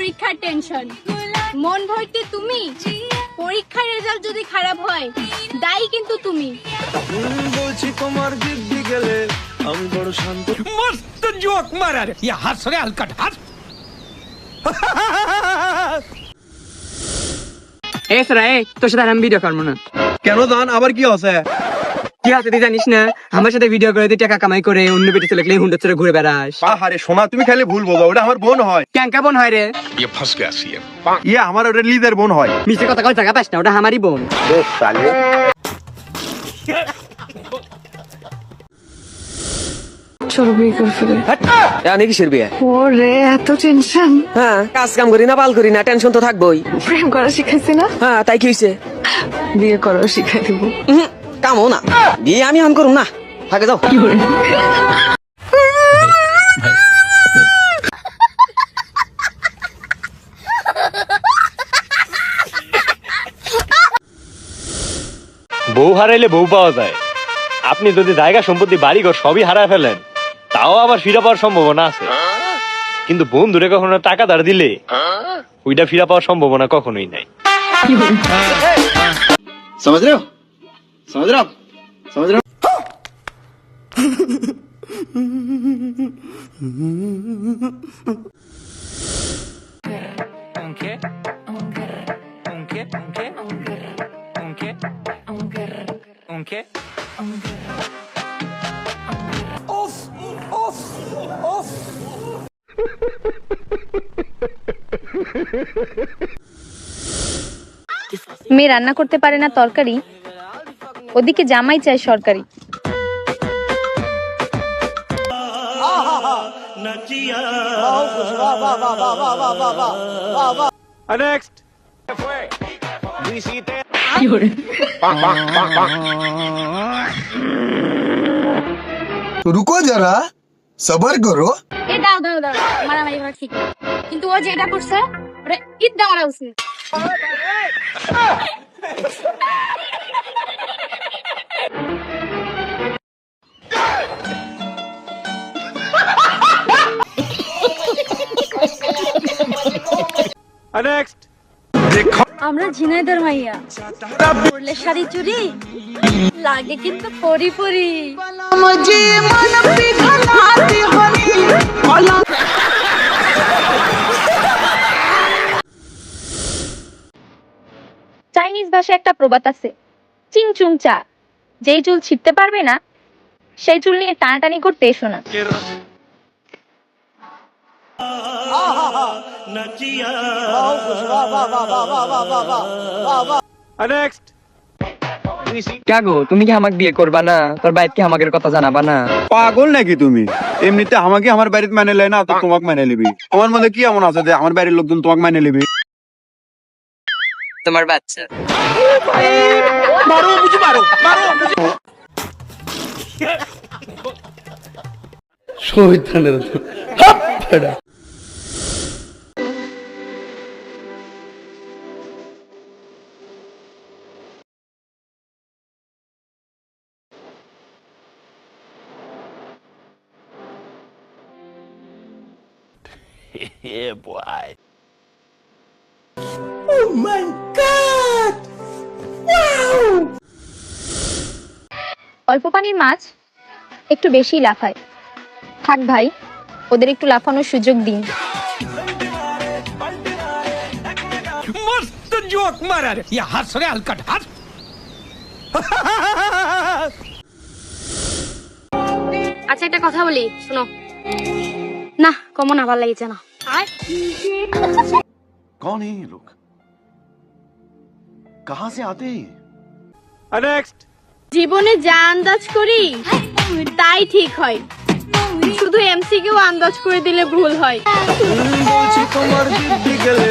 পরীক্ষার টেনশন, মন ভর্তি তুমি। পরীক্ষার রেজাল্ট যদি খারাপ হয় দায়ী কিন্তু তুমি। বলছি তোমার দিব্যি গেলে আমি বড় শান্ত। मस्त जोक मारा रे ये हंस रे हलकट हंस এ সরা এ তোর সাথে আমি ভিডিও করবো না। কেন জান আবার কি আছে? কি আছে তুই জানিস না? আমার সাথে ভিডিও করে তুই টাকা কামাই করে অন্য বেটে চলে গেলে হুন্ডা চড়ে ঘুরে বেড়াস। আরে সোনা তুমি খালি ভুল বোঝো, ওটা আমার বোন হয়। ক্যাঙ্কা বোন হয় রে? ये फंस गया सीएम। ইয়ে আমার ওটা লিদের বোন হয়। মিশে কথা কল টাকা পাস না, ওটা আমারই বোন। চলো বিয়ে করে ফেলে। জানি কিসের বিয়ে? ওরে এত টেনশন। হ্যাঁ, কাজ কাম করি না, বাল করি না, টেনশন তো থাকবোই। প্রেম করা শিখাইছি না? হ্যাঁ, তাই কি হইছে? বিয়ে করা শিখাই দিব। কামও না, বিয়ে আমি হান করুম না। থাকে যাও। কি করে? বউ হারাইলে বউ পাওয়া যায়। আপনি যদি জায়গা সম্পত্তি বাড়িঘর সবই হারায় ফেলেন, তাও আবার ফিরে পাওয়ার সম্ভাবনা আছে। কিন্তু বন্ধুরে কখনো টাকা ধার দিলে ওইটা ফিরে পাওয়ার সম্ভাবনা কখনোই নাই। समझ रहे हो? समझ रहे हो? समझ रहे हो? মেয়ে রান্না করতে পারে না তরকারি, ওদিকে জামাই চাই সরকারি। নেক্সট কি করে? रुको जरा सबर करो। এ দাও দাও দাও, মারামারি করা ঠিক না, কিন্তু ও যেটা করছে ওটা ঈদ দেওয়া উচিত। নেক্সট আমরা ঝিনাইদার মাইয়া, পরলে শাড়ি চুরি লাগে কিন্তু পরি পরি। চাইনিজ ভাষায় একটা প্রবাদ আছে, চিংচুং চা, যেই চুল ছিঁড়তে পারবে না সেই চুল নিয়ে টানাটানি করতে এসো না। নেক্সট কে গো, তুমি কি আমাকে বিয়ে করবা না? তোর বাইরে কি আমাকে কথা জানাবা না? পাগল নাকি তুমি? এমনিতে আমাকে আমার বাড়িতে মানে লেয় না, তো তোমাকে মানে নিবি। আমার মধ্যে কি এমন আছে যে আমার বাড়ির লোকজন তোমাকে মানে নিবি? তোমার বাচ্চা মারো বুঝি, মারো মারো বুঝি। Yeah, boy. অল্প পানির মাছ একটু বেশি লাফায়, থাক ভাই ওদের একটু লাফানোর সুযোগ দিন। मस्त जोक मारा रे ये हंस रे हलकट हंस আচ্ছা একটা কথা বলি, শোনো না, কমন আবার লাগিয়েছে না। कौन है ये लोग? कहाँ से आते हैं? নেক্সট জীবনে যা আন্দাজ করি তাই ঠিক হয়, শুধু এমসিকিউ আন্দাজ করে দিলে ভুল হয়। বলছি তোমার দিব্যি গেলে